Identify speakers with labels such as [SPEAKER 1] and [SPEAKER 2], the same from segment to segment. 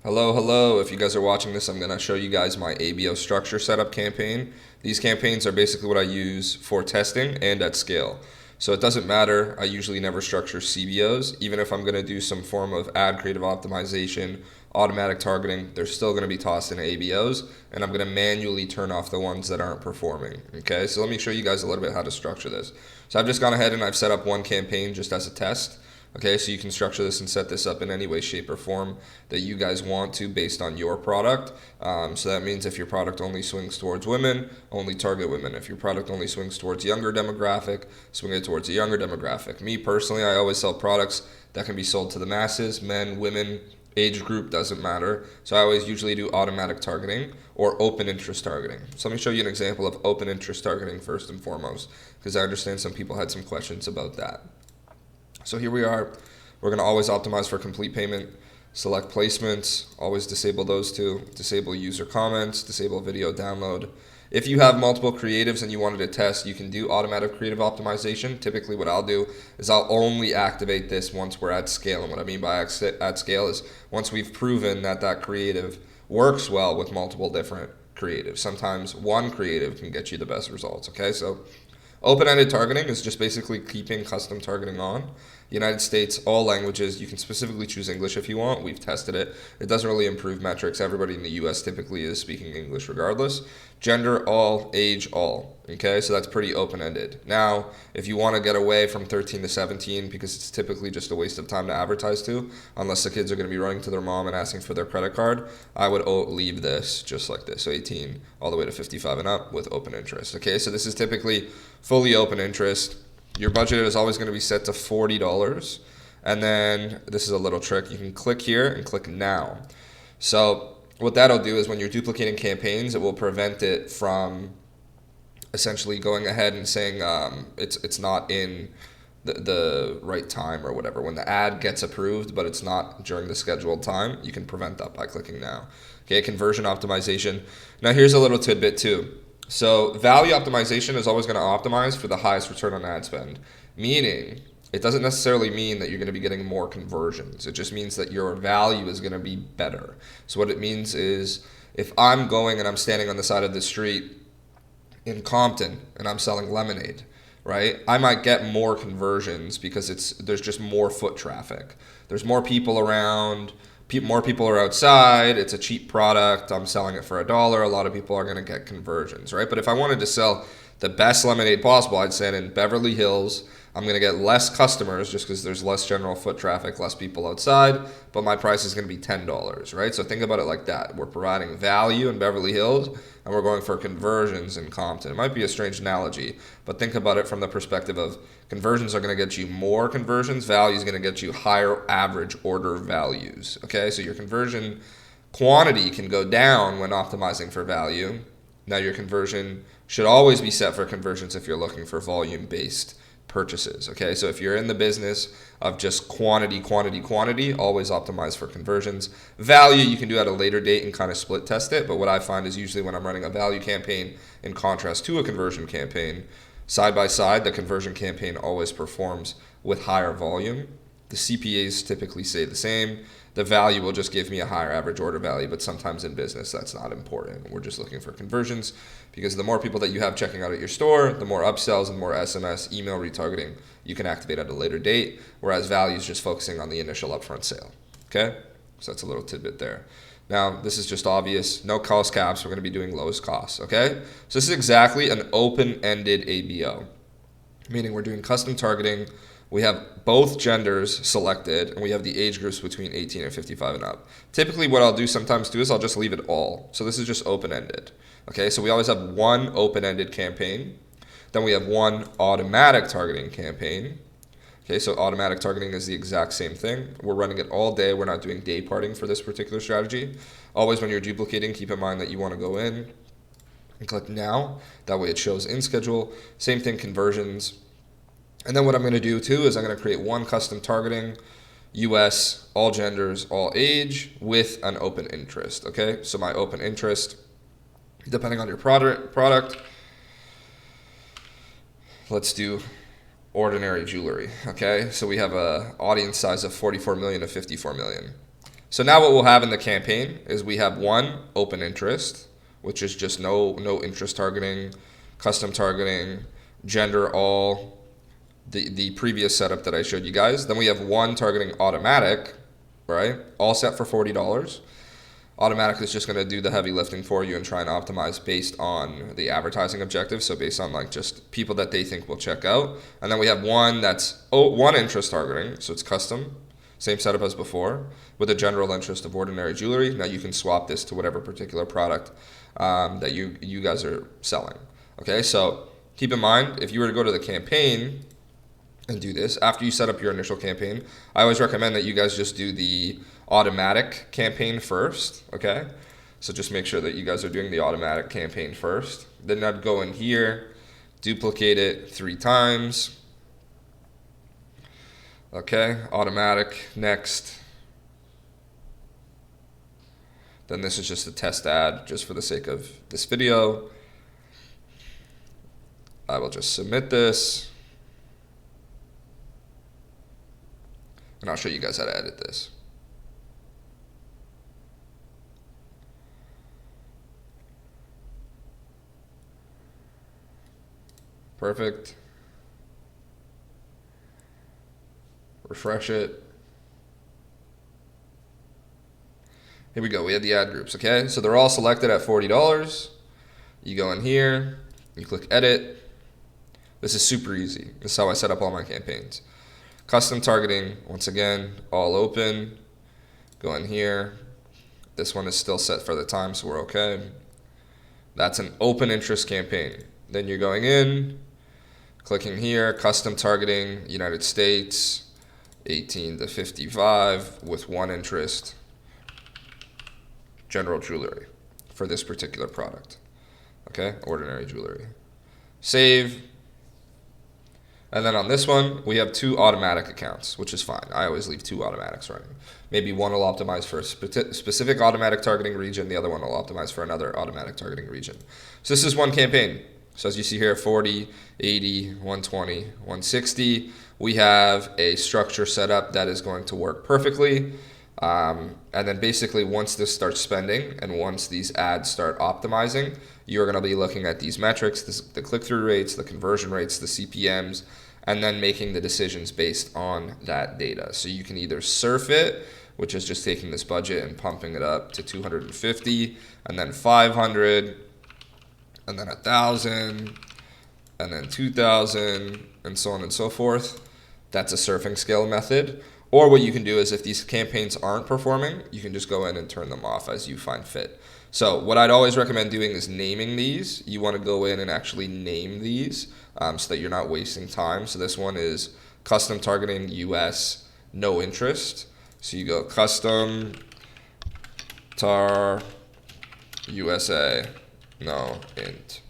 [SPEAKER 1] Hello. If you guys are watching this, I'm going to show you guys my ABO structure setup campaign. These campaigns are basically what I use for testing and at scale. So it doesn't matter. I usually never structure CBOs. Even if I'm going to do some form of ad creative optimization, automatic targeting, they're still going to be tossed in ABOs, and I'm going to manually turn off the ones that aren't performing. Okay, so let me show you guys a little bit how to structure this. So I've just gone ahead and I've set up one campaign just as a test. Okay, so you can structure this and set this up in any way, shape, or form that you guys want to based on your product. So that means if your product only swings towards women, only target women. If your product only swings towards younger demographic, swing it towards a younger demographic. Me personally, I always sell products that can be sold to the masses, men, women, age group, doesn't matter. So I always usually do automatic targeting or open interest targeting. So let me show you an example of open interest targeting first and foremost, because I understand some people had some questions about that. So here we are. We're going to always optimize for complete payment, select placements, always disable those two, disable user comments, disable video download. If you have multiple creatives and you wanted to test, you can do automatic creative optimization. Typically what I'll do is I'll only activate this once we're at scale. And what I mean by at scale is once we've proven that that creative works well with multiple different creatives. Sometimes one creative can get you the best results, okay? So open-ended targeting is just basically keeping custom targeting on. United States, all languages. You can specifically choose English if you want. We've tested it. It doesn't really improve metrics. Everybody in the US typically is speaking English regardless. Gender, all. Age, all. Okay, so that's pretty open-ended. Now, if you want to get away from 13 to 17, because it's typically just a waste of time to advertise to, unless the kids are going to be running to their mom and asking for their credit card, I would leave this just like this, so 18 all the way to 55 and up with open interest. Okay, so this is typically fully open interest. Your budget is always going to be set to $40. And then this is a little trick. You can click here and click now. So what that'll do is when you're duplicating campaigns, it will prevent it from essentially going ahead and saying it's not in the right time or whatever. When the ad gets approved, but it's not during the scheduled time, you can prevent that by clicking now. Okay, conversion optimization. Now here's a little tidbit too. So value optimization is always going to optimize for the highest return on ad spend, meaning it doesn't necessarily mean that you're going to be getting more conversions. It just means that your value is going to be better. So what it means is if I'm going and I'm standing on the side of the street in Compton and I'm selling lemonade, right? I might get more conversions because there's just more foot traffic. There's more people around. More people are outside. It's a cheap product. I'm selling it for $1. A lot of people are going to get conversions, right? But if I wanted to sell the best lemonade possible, I'd say in Beverly Hills, I'm going to get less customers just because there's less general foot traffic, less people outside, but my price is going to be $10, right? So think about it like that. We're providing value in Beverly Hills, and we're going for conversions in Compton. It might be a strange analogy, but think about it from the perspective of conversions are going to get you more conversions. Value is going to get you higher average order values, okay? So your conversion quantity can go down when optimizing for value. Now your conversion should always be set for conversions if you're looking for volume-based purchases. Okay, so if you're in the business of just quantity, always optimize for conversions. Value you can do at a later date and kind of split test it, but what I find is usually when I'm running a value campaign in contrast to a conversion campaign, side by side, the conversion campaign always performs with higher volume. The CPAs typically stay the same. The value will just give me a higher average order value, but sometimes in business that's not important. We're just looking for conversions because the more people that you have checking out at your store, the more upsells and more SMS, email retargeting you can activate at a later date, whereas value is just focusing on the initial upfront sale. Okay? So that's a little tidbit there. Now, this is just obvious. No cost caps. We're going to be doing lowest costs. Okay? So this is exactly an open-ended ABO, meaning we're doing custom targeting. We have both genders selected, and we have the age groups between 18 and 55 and up. Typically, what I'll do sometimes too is I'll just leave it all. So this is just open-ended. Okay, so we always have one open-ended campaign. Then we have one automatic targeting campaign. Okay, so automatic targeting is the exact same thing. We're running it all day. We're not doing day parting for this particular strategy. Always when you're duplicating, keep in mind that you want to go in and click now. That way it shows in schedule. Same thing, conversions. And then what I'm going to do too is I'm going to create one custom targeting, US, all genders, all age, with an open interest. Okay, so my open interest, depending on your product, let's do ordinary jewelry. Okay, so we have a audience size of 44 million to 54 million. So now what we'll have in the campaign is we have one open interest, which is just no interest targeting, custom targeting, gender all, the previous setup that I showed you guys. Then we have one targeting automatic, right? All set for $40. Automatic is just going to do the heavy lifting for you and try and optimize based on the advertising objective. So based on like just people that they think will check out. And then we have one that's one interest targeting. So it's custom, same setup as before, with a general interest of ordinary jewelry. Now you can swap this to whatever particular product that you guys are selling. Okay, so keep in mind, if you were to go to the campaign and do this, after you set up your initial campaign, I always recommend that you guys just do the automatic campaign first, okay? So just make sure that you guys are doing the automatic campaign first. Then I'd go in here, duplicate it 3 times. Okay, automatic, next. Then this is just a test ad, just for the sake of this video. I will just submit this. And I'll show you guys how to edit this. Perfect. Refresh it. Here we go. We have the ad groups, okay? So they're all selected at $40. You go in here, you click edit. This is super easy. This is how I set up all my campaigns. Custom targeting, once again, all open. Go in here. This one is still set for the time, so we're okay. That's an open interest campaign. Then you're going in, clicking here, custom targeting, United States, 18 to 55 with one interest, general jewelry for this particular product. Okay, ordinary jewelry. Save. And then on this one, we have 2 automatic accounts, which is fine. I always leave 2 automatics running. Maybe one will optimize for a specific automatic targeting region. The other one will optimize for another automatic targeting region. So this is one campaign. So as you see here, 40, 80, 120, 160. We have a structure set up that is going to work perfectly. And then basically once this starts spending and once these ads start optimizing, you're going to be looking at these metrics, the click-through rates, the conversion rates, the CPMs, and then making the decisions based on that data. So you can either surf it, which is just taking this budget and pumping it up to 250, and then 500, and then 1,000, and then 2,000, and so on and so forth. That's a surfing scale method. Or what you can do is if these campaigns aren't performing, you can just go in and turn them off as you find fit. So what I'd always recommend doing is naming these. You want to go in and actually name these so that you're not wasting time. So this one is custom targeting US, no interest. So you go custom tar USA, no int.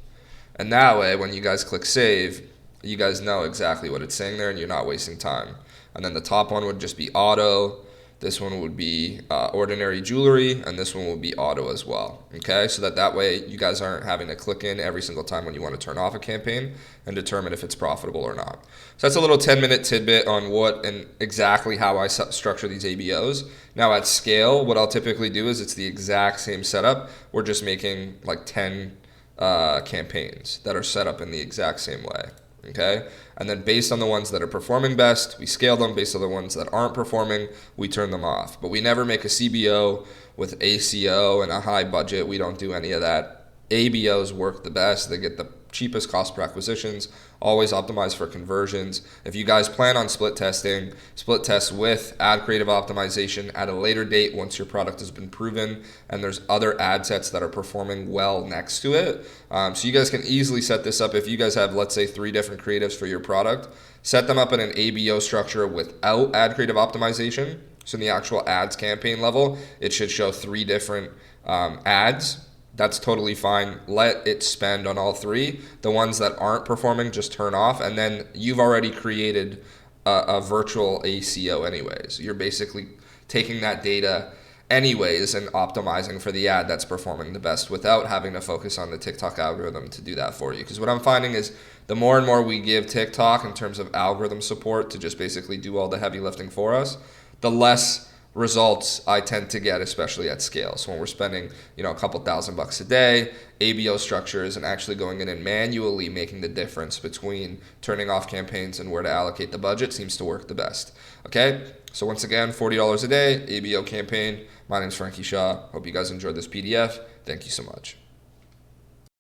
[SPEAKER 1] And that way, when you guys click save, you guys know exactly what it's saying there and you're not wasting time. And then the top one would just be auto. This one would be ordinary jewelry, and this one will be auto as well. Okay, so that way you guys aren't having to click in every single time when you want to turn off a campaign and determine if it's profitable or not. So that's a little 10-minute tidbit on what and exactly how I structure these ABOs. Now at scale, what I'll typically do is it's the exact same setup. We're just making like 10 campaigns that are set up in the exact same way. Okay, and then based on the ones that are performing best, we scale them. Based on the ones that aren't performing, we turn them off. But we never make a CBO with ACO and a high budget. We don't do any of that. ABOs work the best. They get the cheapest cost per acquisitions, always optimize for conversions. If you guys plan on split testing, split test with ad creative optimization at a later date once your product has been proven and there's other ad sets that are performing well next to it. So you guys can easily set this up. If you guys have, let's say, 3 different creatives for your product, set them up in an ABO structure without ad creative optimization. So in the actual ads campaign level, it should show 3 different ads. That's totally fine. Let it spend on all 3. The ones that aren't performing, just turn off. And then you've already created a virtual ACO anyways. You're basically taking that data anyways and optimizing for the ad that's performing the best without having to focus on the TikTok algorithm to do that for you. Because what I'm finding is the more and more we give TikTok in terms of algorithm support to just basically do all the heavy lifting for us, the less results I tend to get, especially at scale. So when we're spending, a couple $1,000 a day, ABO structures and actually going in and manually making the difference between turning off campaigns and where to allocate the budget seems to work the best. Okay? So once again, $40 a day, ABO campaign. My name is Franky Shaw. Hope you guys enjoyed this PDF. Thank you so much.